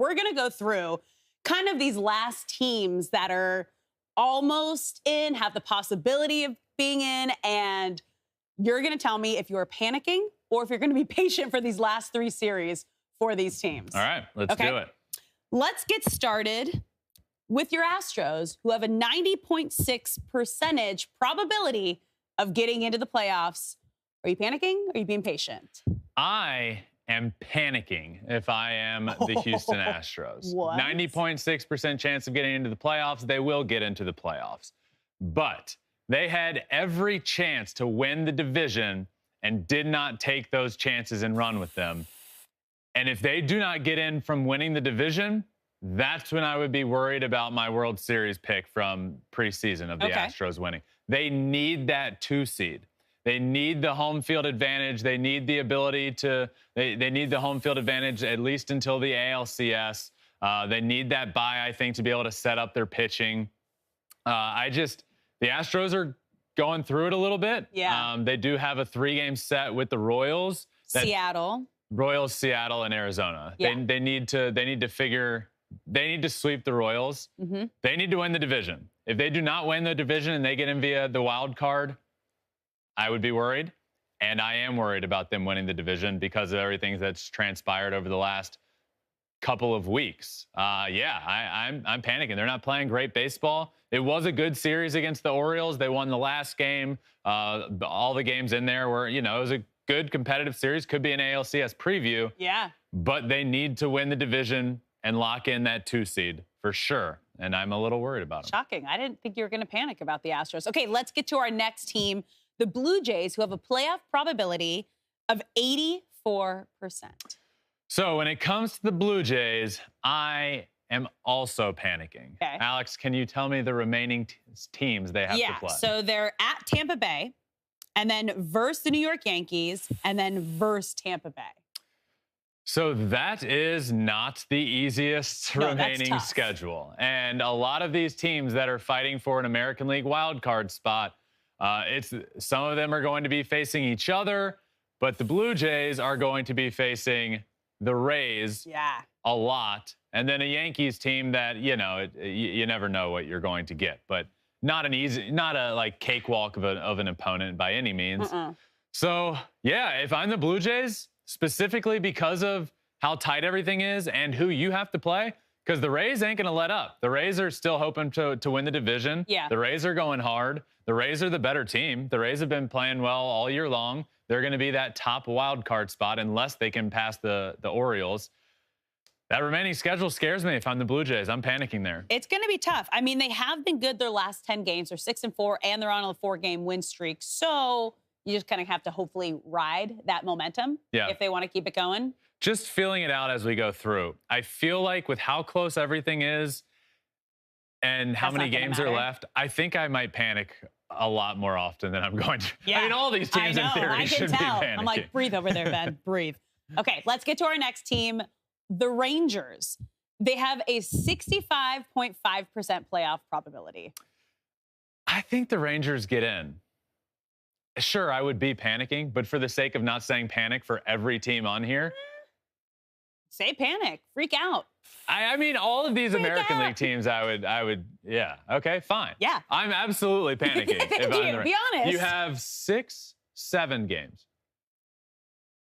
we're going to go through kind of these last teams that are almost in, have the possibility of being in, and you're going to tell me if you're panicking or if you're going to be patient for these last 3 series for these teams. All right, let's do it. Let's get started with your Astros, who have a 90.6% probability of getting into the playoffs. Are you panicking or are you being patient? I am panicking if I am the Houston Astros. 90.6% chance of getting into the playoffs. They will get into the playoffs. But they had every chance to win the division and did not take those chances and run with them. And if they do not get in from winning the division, that's when I would be worried about my World Series pick from preseason of the Astros winning. They need that 2 seed. They need the home field advantage. They need the ability to, they need the home field advantage at least until the ALCS. They need that bye, I think, to be able to set up their pitching. The Astros are going through it a little bit. Yeah. They do have a 3-game set with the Royals. Royals, Seattle, and Arizona. Yeah. They need to sweep the Royals. They need to win the division. If they do not win the division and they get in via the wild card, I would be worried. And I am worried about them winning the division because of everything that's transpired over the last couple of weeks. I'm panicking. They're not playing great baseball. It was a good series against the Orioles. They won the last game. All the games in there were, it was a good competitive series. Could be an ALCS preview. Yeah. But they need to win the division and lock in that 2 seed for sure. And I'm a little worried about them. Shocking. I didn't think you were going to panic about the Astros. Okay, let's get to our next team, the Blue Jays, who have a playoff probability of 84%. So when it comes to the Blue Jays, I am also panicking. Okay. Alex, can you tell me the remaining teams they have to play? So they're at Tampa Bay, and then versus the New York Yankees, and then versus Tampa Bay. So that is not the easiest remaining schedule. And a lot of these teams that are fighting for an American League wildcard spot, some of them are going to be facing each other, but the Blue Jays are going to be facing the Rays a lot. And then a Yankees team that, you never know what you're going to get, but not a cakewalk of an opponent by any means. So yeah, if I'm the Blue Jays, specifically because of how tight everything is and who you have to play, because the Rays ain't going to let up. The Rays are still hoping to win the division. Yeah. The Rays are going hard. The Rays are the better team. The Rays have been playing well all year long. They're going to be that top wild card spot unless they can pass the Orioles. That remaining schedule scares me if I'm the Blue Jays. I'm panicking there. It's going to be tough. I mean, they have been good their last 10 games. They're 6-4, and they're on a 4-game win streak. So you just kind of have to hopefully ride that momentum if they want to keep it going. Just feeling it out as we go through. I feel like with how close everything is and how many games are left, I think I might panic a lot more often than I'm going to. Yeah. I mean, all these teams in theory should be panicking. I'm like, breathe over there, Ben. Breathe. Okay, let's get to our next team, the Rangers. They have a 65.5% playoff probability. I think the Rangers get in. Sure, I would be panicking, but for the sake of not saying panic for every team on here. Say panic. Freak out. I mean, all of these American League teams, I would, yeah. Okay, fine. Yeah. I'm absolutely panicking. Be honest. You have 7 games.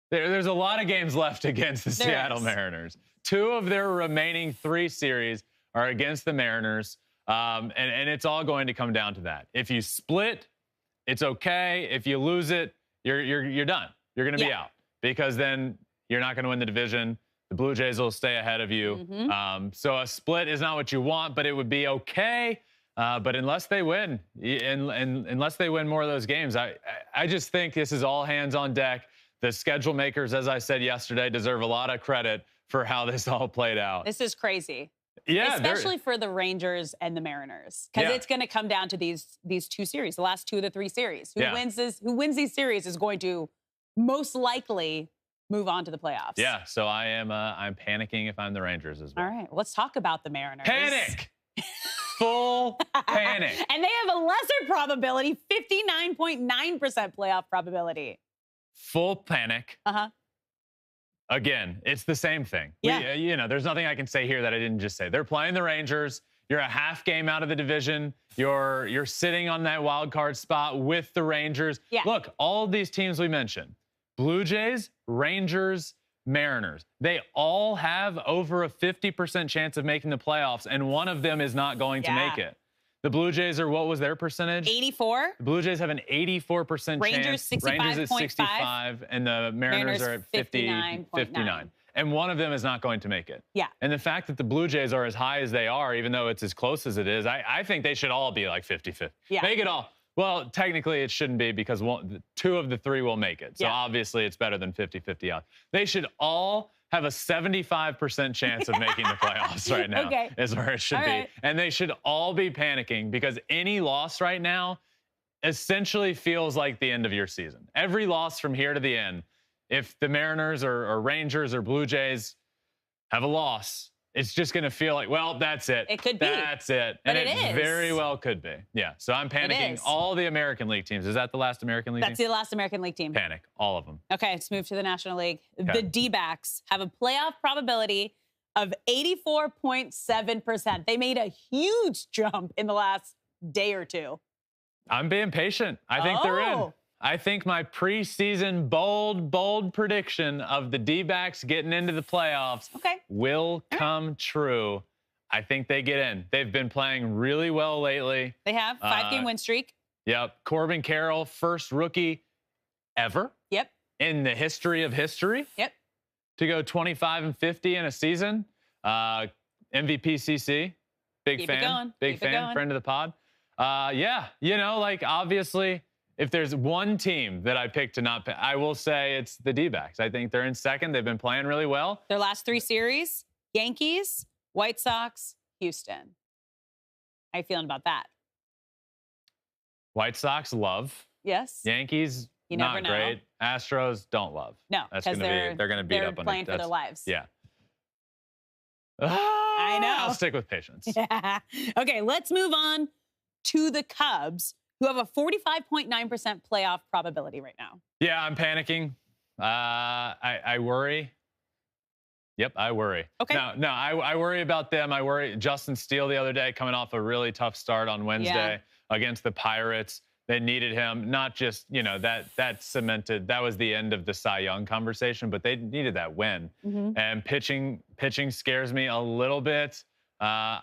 There's a lot of games left against the Seattle Mariners. 2 of their remaining 3 series are against the Mariners, and it's all going to come down to that. If you split, it's okay. If you lose it, you're done. You're going to be out because then you're not going to win the division. The Blue Jays will stay ahead of you. So a split is not what you want, but it would be okay. But unless they win, and unless they win more of those games, I just think this is all hands on deck. The schedule makers, as I said yesterday, deserve a lot of credit for how this all played out. This is crazy. Yeah, especially for the Rangers and the Mariners, because it's going to come down to these 2 series, the last 2 of the 3 series. Who wins these series is going to most likely move on to the playoffs. Yeah, so I'm panicking if I'm the Rangers as well. All right, let's talk about the Mariners. Panic! Full panic. And they have a lesser probability, 59.9% playoff probability. Full panic. again, it's the same thing. Yeah. There's nothing I can say here that I didn't just say. They're playing the Rangers. You're a half game out of the division. You're sitting on that wild card spot with the Rangers. Yeah. Look, all of these teams we mentioned, Blue Jays, Rangers, Mariners, they all have over a 50% chance of making the playoffs, and one of them is not going to make it. The Blue Jays are, what was their percentage? 84. The Blue Jays have an 84% Rangers, chance. 65.5. Rangers at 65, and the Mariners are at 59. And one of them is not going to make it. Yeah. And the fact that the Blue Jays are as high as they are, even though it's as close as it is, I think they should all be like 50-50. Yeah. Make it all. Well, technically it shouldn't be because two of the three will make it. So obviously it's better than 50-50 odds. They should all have a 75% chance of making the playoffs right now. Okay. Is where it should be. And they should all be panicking because any loss right now essentially feels like the end of your season. Every loss from here to the end, if the Mariners or Rangers or Blue Jays have a loss, it's just going to feel like, well, that's it. It could be. That's it. But and it is. Very well could be. Yeah. So I'm panicking all the American League teams. Is that the last American League team? That's the last American League team. Panic. All of them. Okay, let's move to the National League. Okay. The D-backs have a playoff probability of 84.7%. They made a huge jump in the last day or two. I'm being patient. I think they're in. I think my preseason bold prediction of the D-backs getting into the playoffs will come true. I think they get in. They've been playing really well lately. They have 5-game win streak. Yep. Corbin Carroll, first rookie ever. Yep. In the history of history. Yep. To go 25-50 in a season. MVP CC. Big fan. Big fan. Friend of the pod. Yeah. Obviously, if there's one team that I picked to not pick, I will say it's the D-backs. I think they're in second. They've been playing really well. Their last 3 series, Yankees, White Sox, Houston. How you feeling about that? White Sox, love. Yes. Yankees, not great. Astros, don't love. No, because they're going to beat up on playing for their lives. Yeah. I know. I'll stick with patience. Yeah. Okay, let's move on to the Cubs, who have a 45.9% playoff probability right now. Yeah, I'm panicking. I worry. Yep, I worry. Okay. No, I worry about them. I worry. Justin Steele the other day coming off a really tough start on Wednesday against the Pirates. They needed him, not just, that cemented, that was the end of the Cy Young conversation, but they needed that win. And pitching scares me a little bit. 3-7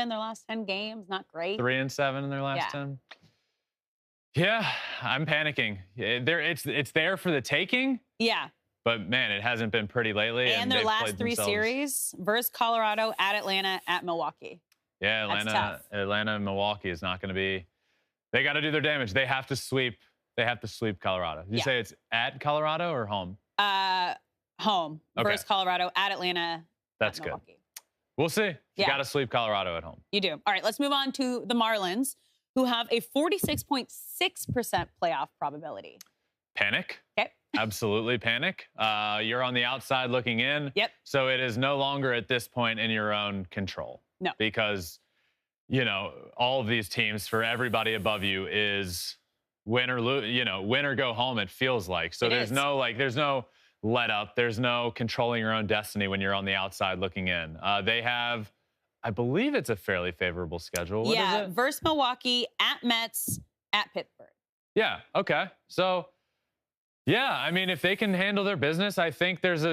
their last 10 games, not great. 3-7 in their last 10. Yeah, I'm panicking. It's there for the taking. Yeah. But man, it hasn't been pretty lately. And their last 3 series versus Colorado, at Atlanta, at Milwaukee. Yeah, Atlanta and Milwaukee is not going to be. They got to do their damage. They have to sweep. They have to sweep Colorado. Did you say it's at Colorado or home? Home versus Colorado, at Atlanta. That's good. We'll see. You got to sweep Colorado at home. You do. All right, let's move on to the Marlins, who have a 46.6% playoff probability. Panic. Okay. Absolutely panic. You're on the outside looking in. Yep. So it is no longer at this point in your own control. No. Because, all of these teams for everybody above you is win or lose, win or go home, it feels like. So there's no let up. There's no controlling your own destiny when you're on the outside looking in. They have, I believe it's a fairly favorable schedule. What is it? Versus Milwaukee, at Mets, at Pittsburgh. Yeah. Okay. So, yeah, I mean, if they can handle their business, I think there's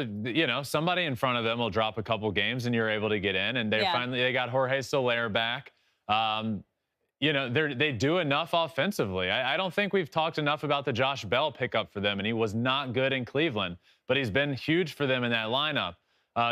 somebody in front of them will drop a couple games and you're able to get in. And they got Jorge Soler back. They do enough offensively. I don't think we've talked enough about the Josh Bell pickup for them, and he was not good in Cleveland, but he's been huge for them in that lineup.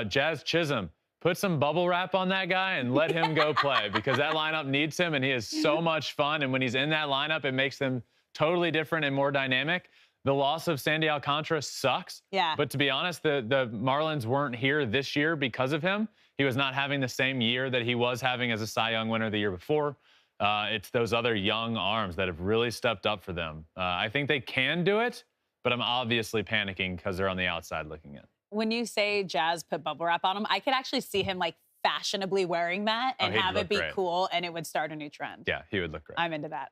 Jazz Chisholm, put some bubble wrap on that guy and let him go play because that lineup needs him, and he is so much fun. And when he's in that lineup, it makes them totally different and more dynamic. The loss of Sandy Alcantara sucks. Yeah. But to be honest, the Marlins weren't here this year because of him. He was not having the same year that he was having as a Cy Young winner the year before. It's those other young arms that have really stepped up for them. I think they can do it, but I'm obviously panicking because they're on the outside looking in. When you say Jazz put bubble wrap on him, I could actually see him fashionably wearing that and have it be cool, and it would start a new trend. Yeah, he would look great. I'm into that.